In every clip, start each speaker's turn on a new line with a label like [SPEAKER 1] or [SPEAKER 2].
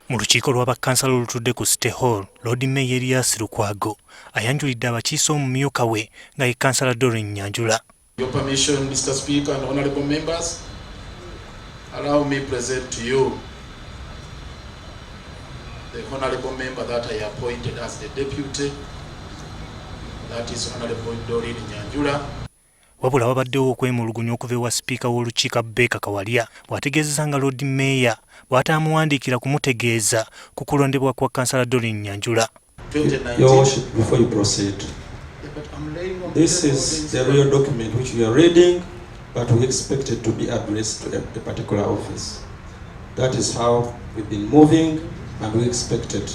[SPEAKER 1] Mu lukiiko lw'abakansala olutudde ku City Hall, loodi Meeya Lukwago ayanjulidde abakiise omumyuka we nga ye kansala Doreen Nyanjura.
[SPEAKER 2] Your permission, Mr. Speaker and honorable members, allow me present to you the honorable member that I appointed as the deputy, that is Honorable Doreen Nyanjura.
[SPEAKER 1] Wabula wabaddewo okwemulugunya okuva ewa sipiika w'olukiiko Rebecca Kawalya bw'ategeezezza nga loodi Meeya bw'ataamuwandiikira kumutegeeza ku kulondebwa kwa kansala Doreen Nyanjura.
[SPEAKER 3] Your worship, before you proceed, this is the real document which we are reading, but we expect it to be addressed to a particular office. That is how we've been moving, and we expected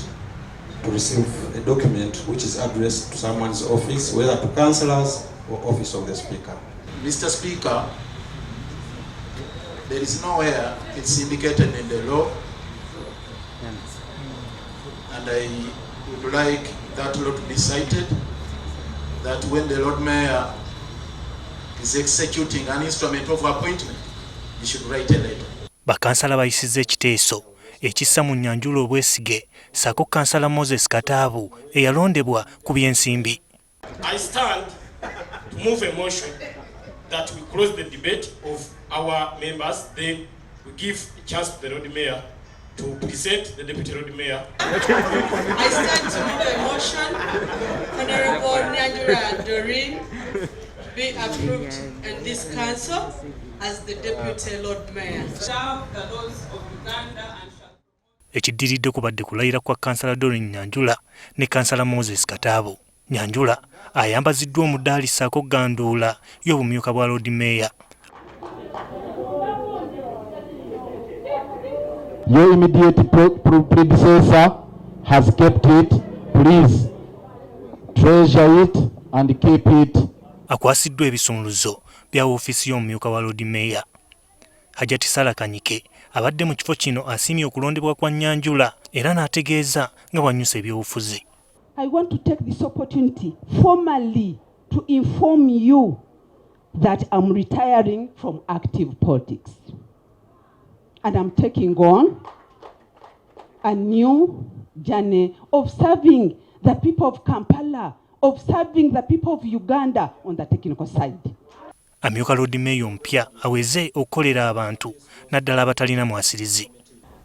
[SPEAKER 3] to receive a document which is addressed to someone's office, whether to councillors or office of the Speaker.
[SPEAKER 2] Mr. Speaker, there is nowhere it's indicated in the law, and I would like that law to be cited, that when the Lord Mayor is executing an instrument of appointment, he should write a letter.
[SPEAKER 1] Bakansala bayisizza ekiteeso ekissa mu Nyanjula obwesige ssaako kansala Moses Kataabu eyalondebwa ku by'ensimbi.
[SPEAKER 4] I stand to move a motion that we close the debate of our members, then we give a chance to the Lord Mayor to present the Deputy Lord Mayor.
[SPEAKER 5] I stand to move a motion, Honorable Nyanjura Doreen be approved in this council as the Deputy Lord Mayor.
[SPEAKER 1] Ekiddiridde kubadde kulayira kwa kansala Doreen Nyanjula ne kansala Moses Kataabu. Nyanjula ayambaziddwa omudaali ssaako ganduula y'obumyuka bwa loodi Meeya.
[SPEAKER 6] Your immediate predecessor has kept it. Please treasure it and keep it.
[SPEAKER 1] Akwasiddwa ebisumuluzo bya wofiisi y'omumyuka wa loodi Meeya. Hajjat Sarah Kanyike abadde mu kifo kino asiimye okulondebwa kwa Nyanjula era n'ategeeza nga bwanyuse ebyobufuzi.
[SPEAKER 7] I want to take this opportunity formally to inform you that I'm retiring from active politics. And I'm taking on a new journey of serving the people of Kampala, of serving the people of Uganda on the technical side.
[SPEAKER 1] Amyuka loodi Meeya ompya aweze okukolera abantu naddala abatalina mwasirizi.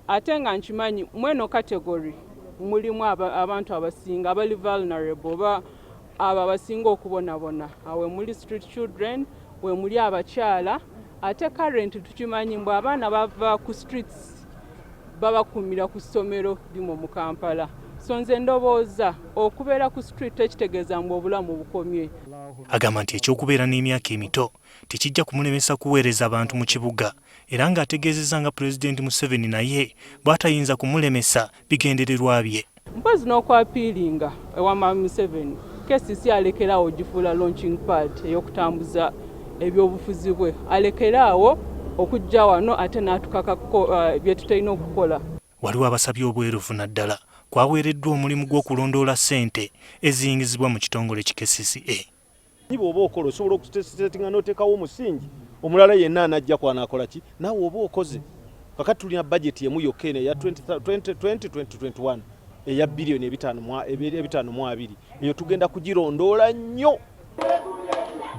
[SPEAKER 8] Ate nga nkimanyi mweno category mulimu abantu abasinga abali vulnerable oba abo abasinga okubonabona. Awe muli street children, we muli abakyala, ate current tukimanyi mbu abaana bava ku streets babakumira ku ssomero limu mu Kampala. So nze ndowooza okubeera ku street tekitegeeza mbu obulamu bukomye.
[SPEAKER 1] Agamba nti ekyokubeera n'emyaka emito tekijja kumulemesa kuweereza abantu mu kibuga era ng'ategeezezza nga Pulezidenti Museveni naye bw'atayinza kumulemesa bigendererwa bye.
[SPEAKER 8] Mpozi n'okwapiiringa ewa Mama Museveni, KCCA alekeraawo gifuula launching pad ey'okutambuza ebyobufuzi bwe. Alekeraawo okujja wano ate n'atukaka bye tutalina okukola. Waliwo abasabye obwerufu naddala kwaweereddwa omulimu gw'okulondoola ssente eziyingizibwa mu kitongole ki KCCA.
[SPEAKER 9] Bw'oba okola osobola okusetinga n'oteekawo omusingi omulala yenna anajja kwanakola ki naawe oba okoze. Kakati tulina budget emu yokka eno eya 2020-2021 eya biliyoni 5.2 eyo tugenda kugirondoola nnyo.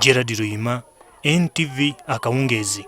[SPEAKER 1] Gerard Luyima, NTV Akawungeezi.